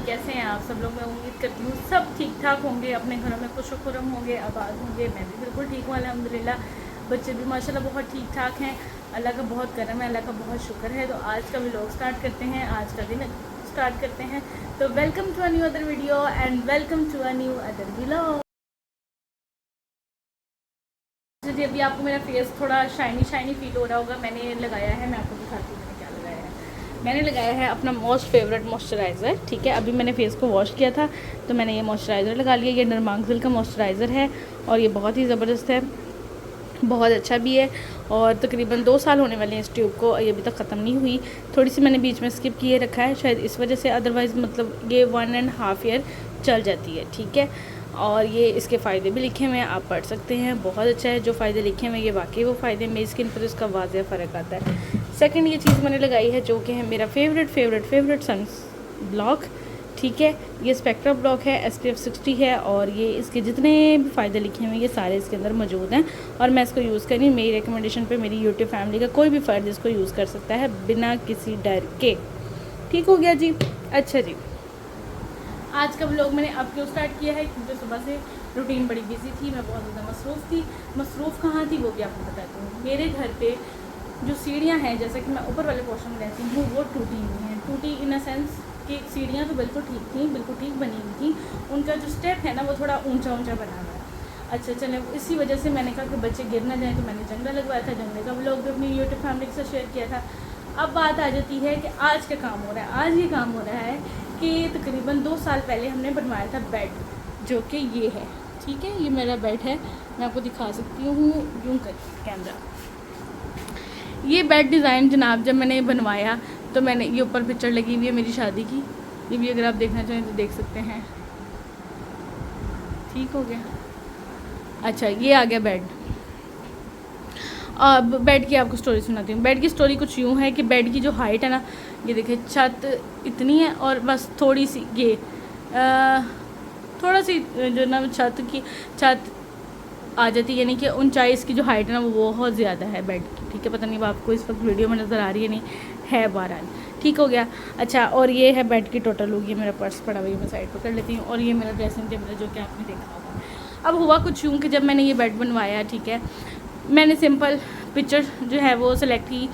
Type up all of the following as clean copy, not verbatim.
कैसे हैं आप सब लोग। मैं उम्मीद करती हूँ सब ठीक ठाक होंगे, अपने घरों में खुश खुरम होंगे, आबाद होंगे। मैं भी बिल्कुल ठीक हूँ अल्हम्दुलिल्लाह। बच्चे भी माशाल्लाह बहुत ठीक ठाक हैं। अल्लाह का बहुत करम है, अल्लाह का बहुत शुक्र है। तो आज का व्लॉग स्टार्ट करते हैं, आज का दिन स्टार्ट करते हैं। तो welcome to a new other video and welcome to a new other vlog. जी अभी आपको मेरा फेस थोड़ा शाइनी शाइनी फील हो रहा होगा। मैंने लगाया है, मैं आपको दिखाती हूँ मैंने क्या लगाया है। मैंने लगाया है अपना मोस्ट फेवरेट मॉइस्चराइज़र। ठीक है, अभी मैंने फेस को वॉश किया था तो मैंने ये मॉइस्चराइज़र लगा लिया। ये नरमांगजिल का मॉइस्चराइज़र है और ये बहुत ही ज़बरदस्त है, बहुत अच्छा भी है। और तकरीबन 2 साल होने वाले हैं इस ट्यूब को, ये अभी तक ख़त्म नहीं हुई। थोड़ी सी मैंने बीच में स्किप किए रखा है शायद इस वजह से, अदरवाइज़ मतलब ये 1.5 ईयर चल जाती है। ठीक है, और ये इसके फ़ायदे भी लिखे हुए हैं, आप पढ़ सकते हैं। बहुत अच्छा है, जो फ़ायदे लिखे हुए हैं ये वाकई वो फ़ायदे, मेरी स्किन पर इसका वाज़ह फ़र्क आता है। सेकंड ये चीज़ मैंने लगाई है जो कि है मेरा फेवरेट सन ब्लॉक। ठीक है, ये स्पेक्ट्रा ब्लॉक है, SPF 60 है और ये इसके जितने भी फ़ायदे लिखे हुए हैं ये सारे इसके अंदर मौजूद हैं। और मैं इसको यूज़ करी, मेरी रिकमेंडेशन पे मेरी यूट्यूब फैमिली का कोई भी फ़र्द इसको यूज़ कर सकता है बिना किसी डर के। ठीक हो गया जी। अच्छा जी, आज का व्लॉग मैंने अब क्यों स्टार्ट किया है क्योंकि सुबह से रूटीन बड़ी बिजी थी, मैं बहुत ज़्यादा मसरूफ़ थी। मसरूफ़ कहाँ थी वो भी आपको बताती हूँ। मेरे घर पे जो सीढ़ियाँ हैं, जैसे कि मैं ऊपर वाले पोर्शन में रहती हूँ, वो टूटी हुई हैं। टूटी इन अ सेंस कि सीढ़ियाँ तो बिल्कुल ठीक थी, बिल्कुल ठीक बनी हुई थी, उनका जो स्टेप है ना वो थोड़ा ऊंचा ऊंचा बना हुआ है। अच्छा चले, इसी वजह से मैंने कहा कि बच्चे गिर ना जाएँ, तो मैंने जंगला लगवाया था। जंगले का व्लॉग भी अपनी यूट्यूब फैमिली के साथ शेयर किया था। अब बात आ जाती है कि आज क्या काम हो रहा है। आज ये काम हो रहा है कि तकरीबन 2 साल पहले हमने बनवाया था बेड, जो कि ये है। ठीक है, ये मेरा बेड है, मैं आपको दिखा सकती हूँ यूँ कर कैमरा। ये बेड डिज़ाइन जनाब जब मैंने बनवाया तो मैंने, ये ऊपर पिक्चर लगी हुई है मेरी शादी की, ये भी अगर आप देखना चाहें तो देख सकते हैं। ठीक हो गया। अच्छा, ये आ गया बेड। अब बेड की आपको स्टोरी सुनाती हूँ। बेड की स्टोरी कुछ यूँ है कि बेड की जो हाइट है ना, ये देखिए छत इतनी है और बस थोड़ी सी ये थोड़ा सी जो ना छत आ जाती है, यानी कि ऊंचाई इसकी जो हाइट है ना वो बहुत ज़्यादा है बेड की। ठीक है, पता नहीं आपको इस वक्त वीडियो में नज़र आ रही है नहीं है, बहरहाल ठीक हो गया। अच्छा, और ये है बेड की टोटल लुक। ये मेरा पर्स पड़ा हुआ है, मैं साइड पर कर लेती हूँ। और ये मेरा ड्रेसिंग टेबल है जो कि आपने देखा होगा। अब हुआ कुछ यूँ कि जब मैंने ये बेड बनवाया, ठीक है, मैंने सिंपल पिक्चर जो है वो सिलेक्ट की,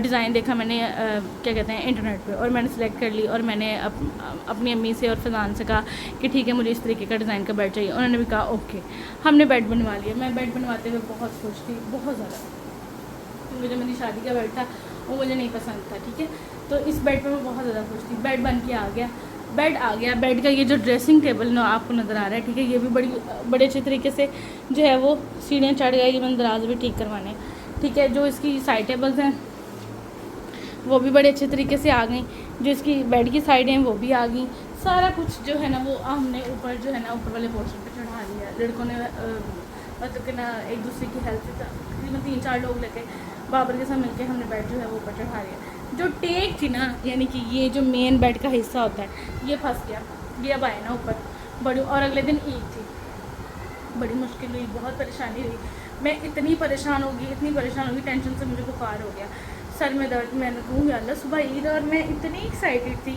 डिज़ाइन देखा मैंने क्या कहते हैं इंटरनेट पे, और मैंने सेलेक्ट कर ली। और मैंने अपनी अम्मी से और फजान से कहा कि ठीक है मुझे इस तरीके का डिज़ाइन का बेड चाहिए। उन्होंने भी कहा ओके, हमने बेड बनवा लिया। मैं बेड बनवाते हुए बहुत खुश थी, बहुत ज़्यादा, क्योंकि जो मेरी शादी का बेड था वो मुझे नहीं पसंद था। ठीक है, तो इस बेड पर मैं बहुत ज़्यादा खुश थी। बेड बन के आ गया, बेड आ गया। बेड का ये जो ड्रेसिंग टेबल ना आपको नज़र आ रहा है, ठीक है, ये भी बड़े अच्छे तरीके से जो है वो सीढ़ियाँ चढ़ गई। ये मैंने दराज भी ठीक करवाने। ठीक है, जो इसकी साइड टेबल्स हैं वो भी बड़े अच्छे तरीके से आ गई। जो इसकी बेड की साइड हैं वो भी आ गई। सारा कुछ जो है ना वो हमने ऊपर जो है ना ऊपर वाले पोर्शन पे चढ़ा लिया। लड़कों ने मतलब कि ना एक दूसरे की हेल्प से तकरीबन 3-4 लोग लेके बाबर के साथ मिलके हमने बेड जो है वो ऊपर चढ़ा लिया। जो टेक थी ना, यानी कि ये जो मेन बेड का हिस्सा होता है ये फंस गया। ये अब आए ना ऊपर बड़ी, और अगले दिन ईद थी, बड़ी मुश्किल हुई, बहुत परेशानी हुई। मैं इतनी परेशान होगी, टेंशन से मुझे बुखार हो गया, सर में दर्द। मैंने कहूँ अल्लाह, सुबह ईद और मैं इतनी एक्साइटेड थी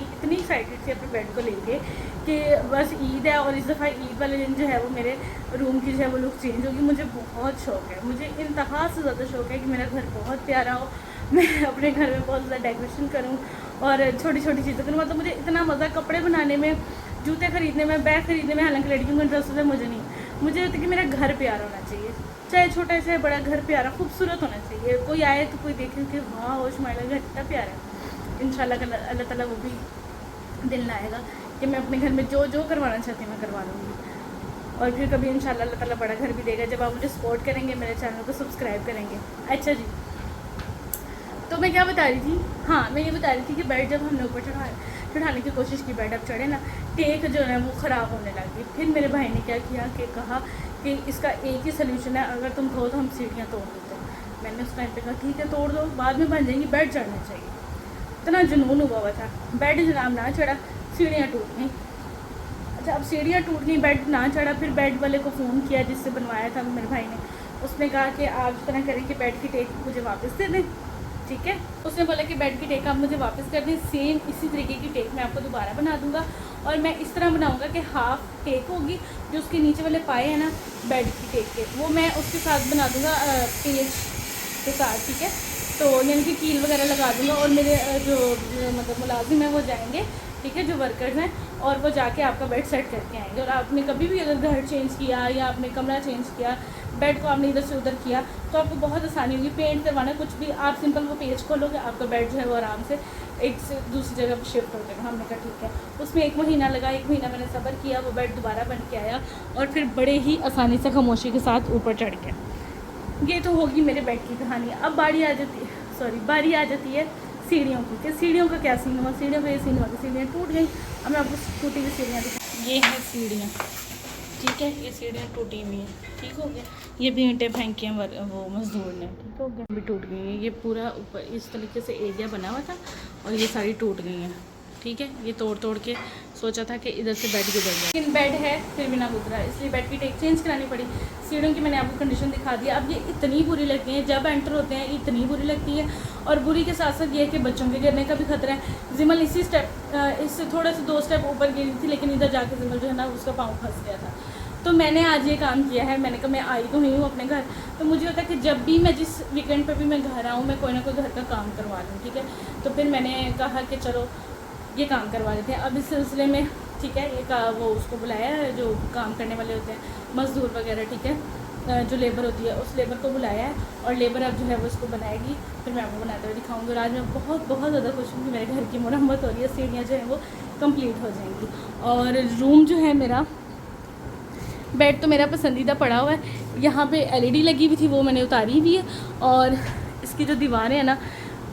अपने बेड को लेके कि बस ईद है और इस दफ़ा ईद वाले दिन जो है वो मेरे रूम की जो है वो लुक चेंज होगी। मुझे बहुत शौक़ है, मुझे इंतहा से ज़्यादा शौक़ है कि मेरा घर बहुत प्यारा हो, मैं अपने घर में बहुत ज़्यादा डेकोरेशन करूँ और छोटी छोटी चीज़ें करूँ। मतलब मुझे इतना मज़ा कपड़े बनाने में, जूते ख़रीदने में, बैग ख़रीदने में। हालांकि लड़कियों को इंटरेस्ट है, मुझे नहीं। मुझे होता है कि मेरा घर प्यारा होना चाहिए, चाहे छोटा चाहे बड़ा, घर प्यारा खूबसूरत होना चाहिए। कोई आए तो कोई देखे कि वाह होश माइला घर इतना प्यारा है। इंशाल्लाह अल्लाह ताला वो भी दिन लाएगा कि मैं अपने घर में जो जो करवाना चाहती हूँ मैं करवा लूँगी। और फिर कभी इंशाल्लाह अल्लाह ताला बड़ा घर भी देगा जब आप मुझे सपोर्ट करेंगे, मेरे चैनल को सब्सक्राइब करेंगे। अच्छा जी, तो मैं क्या बता रही थी, हाँ मैं ये बता रही थी कि बेड जब हमने ऊपर चढ़ाने की कोशिश की, बेड अब चढ़े ना, टेक जो है वो ख़राब होने लगी। फिर मेरे भाई ने क्या किया कि कहा कि इसका एक ही सलूशन है, अगर तुम कहो तो हम सीढ़ियाँ तोड़ देते हैं। मैंने उस टाइम पे कहा ठीक है तोड़ दो, बाद में बन जाएंगी, बेड चढ़ना चाहिए। इतना जुनून हुआ था। बेड जनाब ना चढ़ा, सीढ़ियाँ टूट गई। अच्छा, अब सीढ़ियाँ टूट गई, बेड ना चढ़ा। फिर बेड वाले को फ़ोन किया जिससे बनवाया था मेरे भाई ने, उसने कहा कि आप इस तरह करें कि बेड की टेक मुझे वापस दे दें। ठीक है। उसने बोला कि बेड की टेक आप मुझे वापस कर दें, सेम इसी तरीके की टेक मैं आपको दोबारा बना दूंगा। और मैं इस तरह बनाऊंगा कि हाफ टेक होगी, जो उसके नीचे वाले पाए हैं ना बेड की टेक के, वो मैं उसके साथ बना दूंगा पेज के साथ, ठीक है। तो यानी कि कील वगैरह लगा दूंगा और मेरे जो मतलब मुलाजिम है वो जाएंगे, ठीक है, जो वर्कर्स हैं, और वो जाके आपका बेड सेट करके आएंगे। और आपने कभी भी अगर घर चेंज किया या आपने कमरा चेंज किया, बेड को आपने इधर से उधर किया, तो आपको बहुत आसानी होगी। पेंट करवाना कुछ भी, आप सिंपल वो पेज खोलोगे, आपका बेड जो है वो आराम से एक से दूसरी जगह पर शिफ्ट हो जाएगा। हमने कहा ठीक है। उसमें 1 महीना लगा, 1 महीना मैंने सब्र किया, वो बेड दोबारा बन के आया और फिर बड़े ही आसानी से खामोशी के साथ ऊपर चढ़ गया। ये तो होगी मेरे बेड की कहानी। अब बारी आ जाती है सीढ़ियों की, कि सीढ़ियों का क्या सीन हुआ। सीढ़ियों का ये सीन हुआ कि सीढ़ियाँ टूट गई। अब मैं आपको टूटी हुई सीढ़ियाँ दिखा, ये हैं सीढ़ियाँ, ठीक है, ये सीढ़ियाँ टूटी हुई हैं, ठीक हो गया। ये भी ईंटें फेंकी हैं वो मजदूर ने, ठीक हो गया, भी टूट गई हैं। ये पूरा ऊपर इस तरीके से एरिया बना हुआ था और ये सारी टूट गई हैं, ठीक है। ये तोड़ तोड़ के सोचा था कि इधर से बेड गुजर जाए, लेकिन बेड है फिर भी ना गुजरा, इसलिए बेड की टेक चेंज करानी पड़ी। सीढ़ियों की मैंने आपको कंडीशन दिखा दिया। अब ये इतनी बुरी लगती हैं, जब एंटर होते हैं इतनी बुरी लगती है। और बुरी के साथ साथ ये है कि बच्चों के गिरने का भी खतरा है। जिमल इसी स्टेप इससे थोड़ा सा 2 स्टेप ऊपर गिरी थी, लेकिन इधर जाके जिमल जो है ना उसका पाँव फंस गया था। तो मैंने आज ये काम किया है। मैंने कहा मैं आई तो हुई हूँ अपने घर, तो मुझे होता है कि जब भी मैं जिस वीकेंड पर भी मैं घर आऊँ, मैं कोई ना कोई घर का काम करवा लूँ, ठीक है। तो फिर मैंने कहा कि चलो ये काम करवा देते हैं। अब इस सिलसिले में, ठीक है, वो उसको बुलाया है जो काम करने वाले होते हैं, मज़दूर वगैरह, ठीक है, जो लेबर होती है उस लेबर को बुलाया है और लेबर अब जो है वो इसको बनाएगी, फिर मैं आपको बनाते हुए दिखाऊंगी। और आज मैं बहुत बहुत ज़्यादा खुश हूँ कि मेरे घर की मरम्मत हो रही है, सीढ़ियाँ जो हैं वो कंप्लीट हो जाएंगी। और रूम जो है मेरा, बेड तो मेरा पसंदीदा पड़ा हुआ है। यहाँ पे एलईडी लगी हुई थी, वो मैंने उतारी हुई है। और इसकी जो दीवारें हैं ना,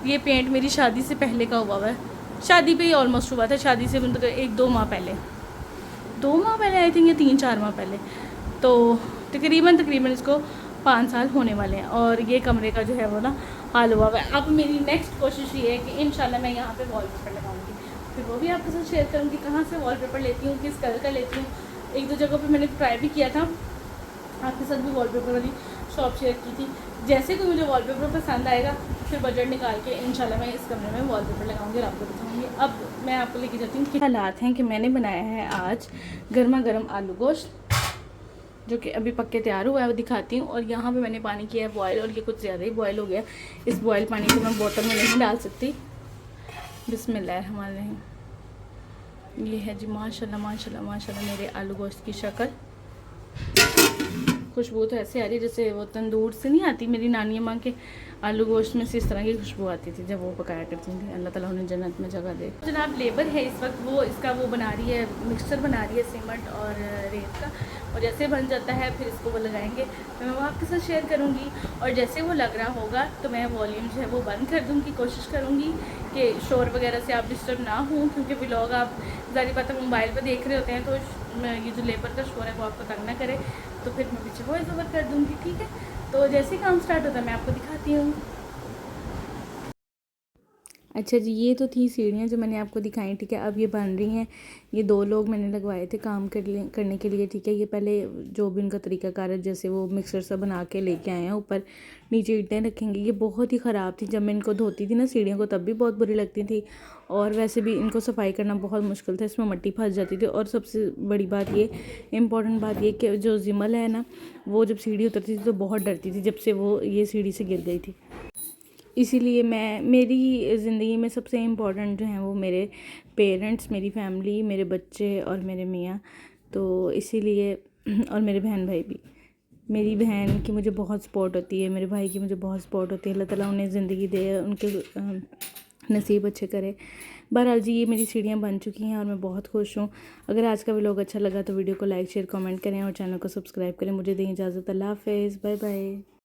ये पेंट मेरी शादी से पहले का हुआ है। शादी पे ही ऑलमोस्ट हुआ था, शादी से मतलब 1-2 माह पहले, 2 माह पहले आई थिंक, या 3-4 माह पहले। तो तकरीबन इसको 5 साल होने वाले हैं। और ये कमरे का जो है वो ना हाल हुआ है। अब मेरी नेक्स्ट कोशिश ये है कि इंशाल्लाह मैं यहाँ पे वॉलपेपर लगाऊंगी, फिर वो भी आपके साथ शेयर करूँगी कहाँ से वॉलपेपर लेती हूँ, किस कलर का लेती हूँ। 1-2 जगह पे मैंने ट्राई भी किया था, आपके साथ भी वॉलपेपर वाली शॉप शेयर की थी। जैसे कोई मुझे वॉलपेपर पसंद आएगा, फिर बजट निकाल के इंशाल्लाह मैं इस कमरे में वॉलपेपर लगाऊंगी और आपको दिखाऊंगी। अब मैं आपको लेके जाती हूँ कि हालात हैं कि मैंने बनाया है आज गर्मा गर्म आलू गोश्त, जो कि अभी पक के तैयार हुआ है, वो दिखाती हूँ। और यहाँ पे मैंने पानी किया है बॉयल, और ये कुछ ज़्यादा ही बॉयल हो गया। इस बॉयल पानी को मैं बोतल में नहीं डाल सकती। बिस्मिल्लाहिर्रहमानिर्रहीम। ये है जी माशाल्लाह माशाल्लाह माशाल्लाह मेरे आलू गोश्त की शक्ल। खुशबू तो ऐसे आ रही है जैसे वो तंदूर से नहीं आती, मेरी नानी अम्मा के आलू गोश्त में से इस तरह की खुशबू आती थी जब वो पकाया करती थी। अल्लाह ताला उन्हें जन्नत में जगह दे। जनाब लेबर है इस वक्त, वो इसका वो बना रही है, मिक्सचर बना रही है सीमेंट और रेत का। और जैसे बन जाता है फिर इसको वो लगाएंगे, तो मैं वो आपके साथ शेयर करूँगी। और जैसे वो लग रहा होगा तो मैं वॉल्यूम जो है वो बंद कर दूँगी, कोशिश करूँगी कि शोर वगैरह से आप डिस्टर्ब ना हों, क्योंकि व्लॉग आप ज़ाहिर बात है मोबाइल पर देख रहे होते हैं, तो ये जो लेबर का शोर है वो आपको तंग ना करे। तो फिर मैं पीछे वॉइस ओवर कर दूँगी, ठीक है। तो जैसे ही काम स्टार्ट होता है मैं आपको दिखाती हूँ। अच्छा जी, ये तो थी सीढ़ियाँ जो मैंने आपको दिखाई, ठीक है। अब ये बन रही हैं। ये 2 लोग मैंने लगवाए थे काम करने के लिए, ठीक है। ये पहले जो भी उनका तरीकाकार है, जैसे वो मिक्सर सा बना के लेके आए हैं, ऊपर नीचे ईंटें रखेंगे। ये बहुत ही ख़राब थी, जब मैं इनको धोती थी ना सीढ़ियों को, तब भी बहुत बुरी लगती थी। और वैसे भी इनको सफाई करना बहुत मुश्किल था, इसमें मट्टी फंस जाती थी। और सबसे बड़ी बात ये, इम्पॉर्टेंट बात ये कि जो जिमल है ना, वो जब सीढ़ी उतरती थी तो बहुत डरती थी, जब से वो ये सीढ़ी से गिर गई थी। इसीलिए मेरी ज़िंदगी में सबसे इम्पोर्टेंट जो हैं वो मेरे पेरेंट्स, मेरी फैमिली, मेरे बच्चे और मेरे मियाँ। तो इसीलिए और मेरे बहन भाई भी। मेरी बहन की मुझे बहुत सपोर्ट होती है, मेरे भाई की मुझे बहुत सपोर्ट होती है। अल्लाह ताला उन्हें ज़िंदगी दे, उनके नसीब अच्छे करे। बहरहाल जी, ये मेरी सीढ़ियाँ बन चुकी हैं और मैं बहुत खुश हूँ। अगर आज का व्लॉग अच्छा लगा तो वीडियो को लाइक शेयर कमेंट करें और चैनल को सब्सक्राइब करें। मुझे दें इजाज़त। अल्लाह हाफ़िज़, बाय बाय।